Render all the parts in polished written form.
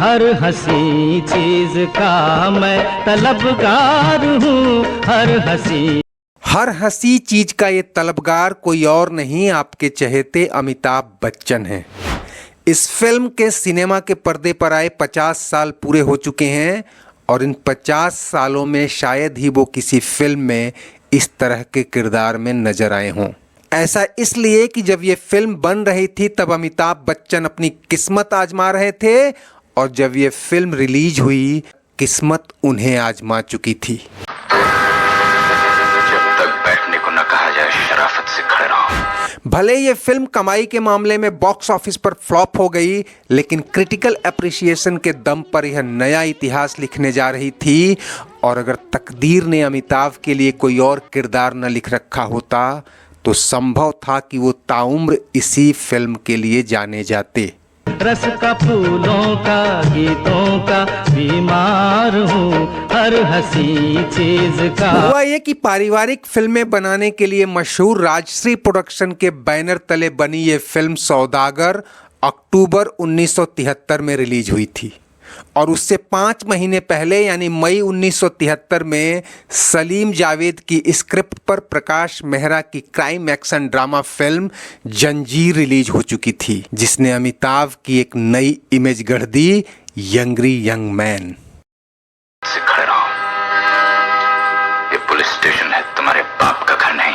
हर हंसी चीज का मैं तलबगार हूँ, हर हंसी चीज का ये तलबगार कोई और नहीं, आपके चहेते अमिताभ बच्चन हैं। इस फिल्म के सिनेमा के पर्दे पर आए 50 साल पूरे हो चुके हैं और इन 50 सालों में शायद ही वो किसी फिल्म में इस तरह के किरदार में नजर आए हों। ऐसा इसलिए कि जब ये फिल्म बन रही थी तब अमिताभ बच्चन अपनी किस्मत आजमा रहे थे और जब ये फिल्म रिलीज हुई किस्मत उन्हें आजमा चुकी थी। जब तक बैठने को न कहा जाए शराफत से खड़े रहो। भले ये फिल्म कमाई के मामले में बॉक्स ऑफिस पर फ्लॉप हो गई, लेकिन क्रिटिकल एप्रिसिएशन के दम पर यह नया इतिहास लिखने जा रही थी और अगर तकदीर ने अमिताभ के लिए कोई और किरदार न लिख रखा होता तो संभव था कि वो ताउम्र इसी फिल्म के लिए जाने जाते। रस का फूलों का गीतों का बीमार हूँ, हर हंसी चीज का। हुआ ये कि पारिवारिक फिल्में बनाने के लिए मशहूर राजश्री प्रोडक्शन के बैनर तले बनी ये फिल्म सौदागर अक्टूबर 1973 में रिलीज हुई थी और उससे 5 महीने पहले यानी मई 1973 में सलीम जावेद की स्क्रिप्ट पर प्रकाश मेहरा की क्राइम एक्शन ड्रामा फिल्म जंजीर रिलीज हो चुकी थी, जिसने अमिताभ की एक नई इमेज गढ़ दी, यंगरी यंग मैन। ये पुलिस स्टेशन है, तुम्हारे बाप का घर नहीं।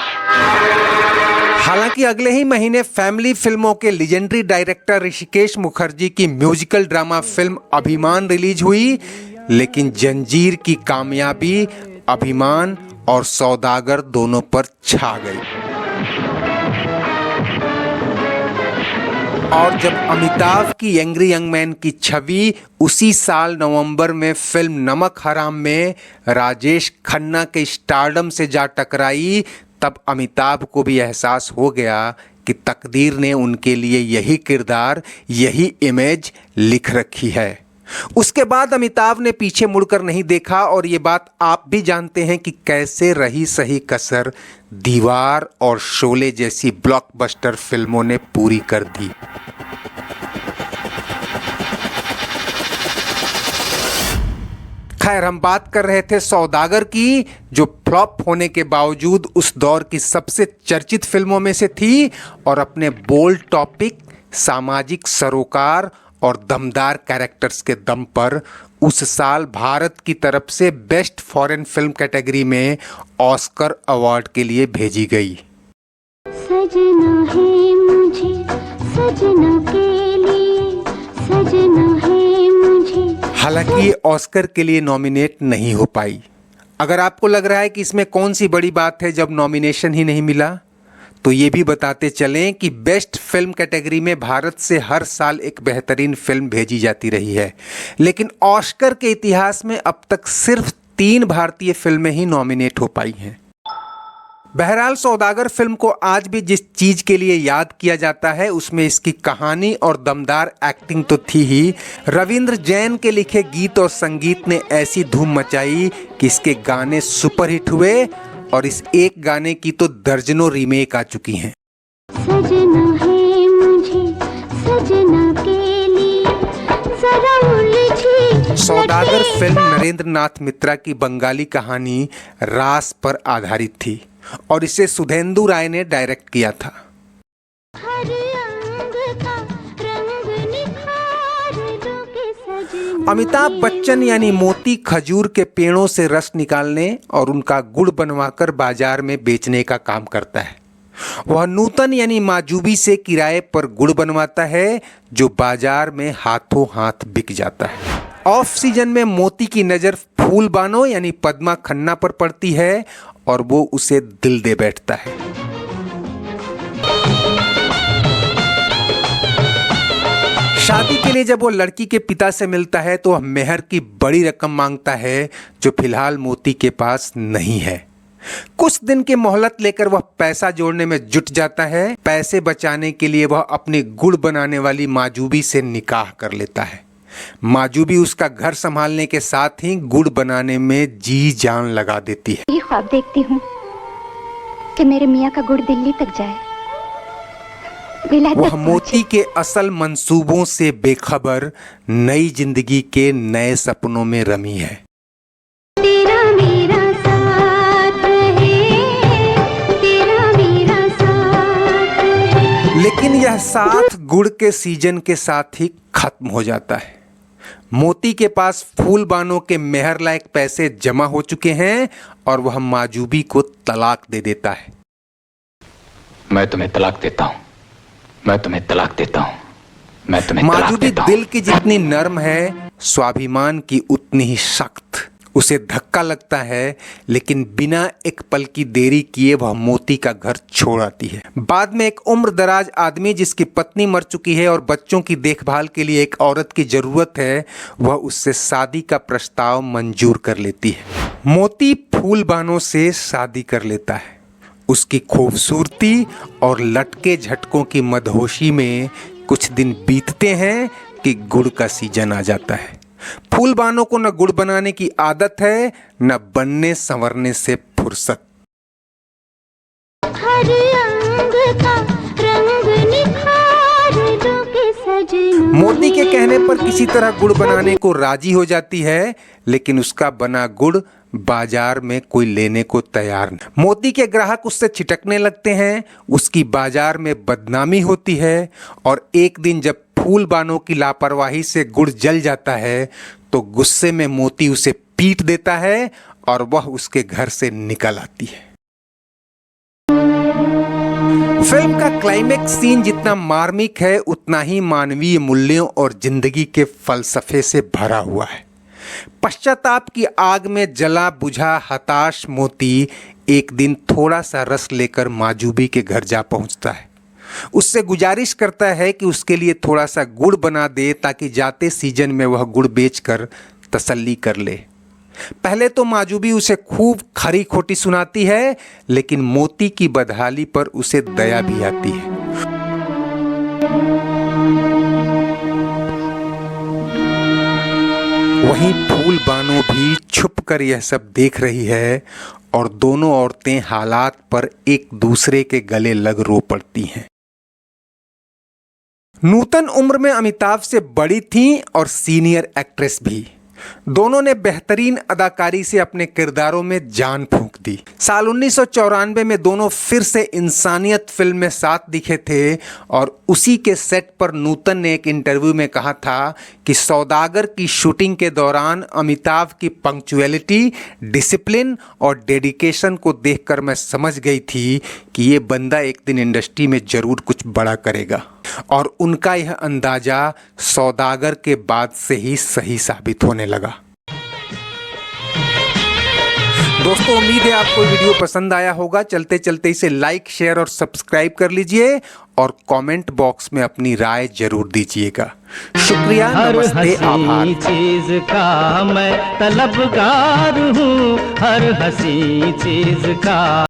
हालांकि अगले ही महीने फैमिली फिल्मों के लीजेंडरी डायरेक्टर ऋषिकेश मुखर्जी की म्यूजिकल ड्रामा फिल्म अभिमान रिलीज हुई, लेकिन जंजीर की कामयाबी अभिमान और सौदागर दोनों पर छा गई। और जब अमिताभ की यंगरी यंग मैन की छवि उसी साल नवंबर में फिल्म नमक हराम में राजेश खन्ना के स्टारडम से जा टकराई, तब अमिताभ को भी एहसास हो गया कि तकदीर ने उनके लिए यही किरदार, यही इमेज लिख रखी है। उसके बाद अमिताभ ने पीछे मुड़कर नहीं देखा और ये बात आप भी जानते हैं कि कैसे रही सही कसर दीवार और शोले जैसी ब्लॉकबस्टर फिल्मों ने पूरी कर दी। खैर, हम बात कर रहे थे सौदागर की, जो फ्लॉप होने के बावजूद उस दौर की सबसे चर्चित फिल्मों में से थी और अपने बोल्ड टॉपिक, सामाजिक सरोकार और दमदार कैरेक्टर्स के दम पर उस साल भारत की तरफ से बेस्ट फॉरेन फिल्म कैटेगरी में ऑस्कर अवार्ड के लिए भेजी गई। सजना है मुझे सजना के लिए, सजना है मुझे। हालांकि ये ऑस्कर के लिए नॉमिनेट नहीं हो पाई। अगर आपको लग रहा है कि इसमें कौन सी बड़ी बात है जब नॉमिनेशन ही नहीं मिला, तो ये भी बताते चलें कि बेस्ट फिल्म कैटेगरी में भारत से हर साल एक बेहतरीन फिल्म भेजी जाती रही है, लेकिन ऑस्कर के इतिहास में अब तक सिर्फ 3 भारतीय फिल्में ही नॉमिनेट हो पाई हैं। बहरहाल सौदागर फिल्म को आज भी जिस चीज के लिए याद किया जाता है उसमें इसकी कहानी और दमदार एक्टिंग तो थी ही, रविंद्र जैन के लिखे गीत और संगीत ने ऐसी धूम मचाई कि इसके गाने सुपरहिट हुए और इस एक गाने की तो दर्जनों रीमेक आ चुकी हैं। सजना है मुझे सजना के लिए, जरा उलझी। सौदागर फिल्म नरेंद्र नाथ मित्रा की बंगाली कहानी रास पर आधारित थी और इसे सुधेंदु राय ने डायरेक्ट किया था। अमिताभ बच्चन यानी मोती खजूर के पेड़ों से रस निकालने और उनका गुड़ बनवाकर बाजार में बेचने का काम करता है। वह नूतन यानी माजूबी से किराए पर गुड़ बनवाता है जो बाजार में हाथों हाथ बिक जाता है। ऑफ सीजन में मोती की नज़र फूल बानो यानी पद्मा खन्ना पर पड़ती है और वो उसे दिल दे बैठता है। शादी के लिए जब वो लड़की के पिता से मिलता है तो वह मेहर की बड़ी रकम मांगता है जो फिलहाल मोती के पास नहीं है। कुछ दिन की मोहलत लेकर वह पैसा जोड़ने में जुट जाता है। पैसे बचाने के लिए वह अपनी गुड़ बनाने वाली माजूबी से निकाह कर लेता है। माजूबी उसका घर संभालने के साथ ही गुड़ बनाने में जी जान लगा देती है। ये ख्वाब देखती हूँ कि मेरे मियाँ का गुड़ दिल्ली तक जाए, वह मोती के असल मंसूबों से बेखबर नई जिंदगी के नए सपनों में रमी है। तेरा मेरा साथ है, तेरा मेरा साथ है। लेकिन यह साथ गुड़ के सीजन के साथ ही खत्म हो जाता है। मोती के पास फूलबानों के मेहर लायक पैसे जमा हो चुके हैं और वह माजूबी को तलाक दे देता है। मैं तुम्हें तलाक देता हूं, मैं तुम्हें तलाक देता हूं, मैं तुम्हें तलाक माजूबी देता हूं। दिल की जितनी नर्म है, स्वाभिमान की उतनी ही सख्त। उसे धक्का लगता है, लेकिन बिना एक पल की देरी किए वह मोती का घर छोड़ आती है। बाद में एक उम्रदराज आदमी जिसकी पत्नी मर चुकी है और बच्चों की देखभाल के लिए एक औरत की जरूरत है, वह उससे शादी का प्रस्ताव मंजूर कर लेती है। मोती फूलबानों से शादी कर लेता है। उसकी खूबसूरती और लटके झटकों की मदहोशी में कुछ दिन बीतते हैं कि गुड़ का सीजन आ जाता है। फूलबानों को न गुड़ बनाने की आदत है, न बनने संवरने से फुर्सत। हर अंग का रंग निखार दो के सजना। मोती के कहने पर किसी तरह गुड़ बनाने को राजी हो जाती है, लेकिन उसका बना गुड़ बाजार में कोई लेने को तैयार नहीं। मोती के ग्राहक उससे छिटकने लगते हैं, उसकी बाजार में बदनामी होती है और एक दिन जब फूलबानों की लापरवाही से गुड़ जल जाता है तो गुस्से में मोती उसे पीट देता है और वह उसके घर से निकल आती है। फिल्म का क्लाइमेक्स सीन जितना मार्मिक है, उतना ही मानवीय मूल्यों और जिंदगी के फलसफे से भरा हुआ है। पश्चाताप की आग में जला बुझा हताश मोती एक दिन थोड़ा सा रस लेकर माजूबी के घर जा पहुंचता है। उससे गुजारिश करता है कि उसके लिए थोड़ा सा गुड़ बना दे ताकि जाते सीजन में वह गुड़ बेचकर तसल्ली कर ले। पहले तो माजूबी उसे खूब खरी खोटी सुनाती है, लेकिन मोती की बदहाली पर उसे दया भी आती है। वहीं फूलबानों भी छुपकर यह सब देख रही है और दोनों औरतें हालात पर एक दूसरे के गले लग रो पड़ती हैं। नूतन उम्र में अमिताभ से बड़ी थीं और सीनियर एक्ट्रेस भी। दोनों ने बेहतरीन अदाकारी से अपने किरदारों में जान फूंक दी। साल 1994 में दोनों फिर से इंसानियत फिल्म में साथ दिखे थे और उसी के सेट पर नूतन ने एक इंटरव्यू में कहा था कि सौदागर की शूटिंग के दौरान अमिताभ की पंक्चुअलिटी, डिसिप्लिन और डेडिकेशन को देखकर मैं समझ गई थी कि ये बंदा एक दिन इंडस्ट्री में जरूर कुछ बड़ा करेगा। और उनका यह अंदाजा सौदागर के बाद से ही सही साबित होने लगा। दोस्तों, उम्मीद है आपको वीडियो पसंद आया होगा। चलते चलते इसे लाइक, शेयर और सब्सक्राइब कर लीजिए और कमेंट बॉक्स में अपनी राय जरूर दीजिएगा। शुक्रिया, नमस्ते, आभार। हर चीज का मैं तलबगार हूँ, हर हंसी चीज का।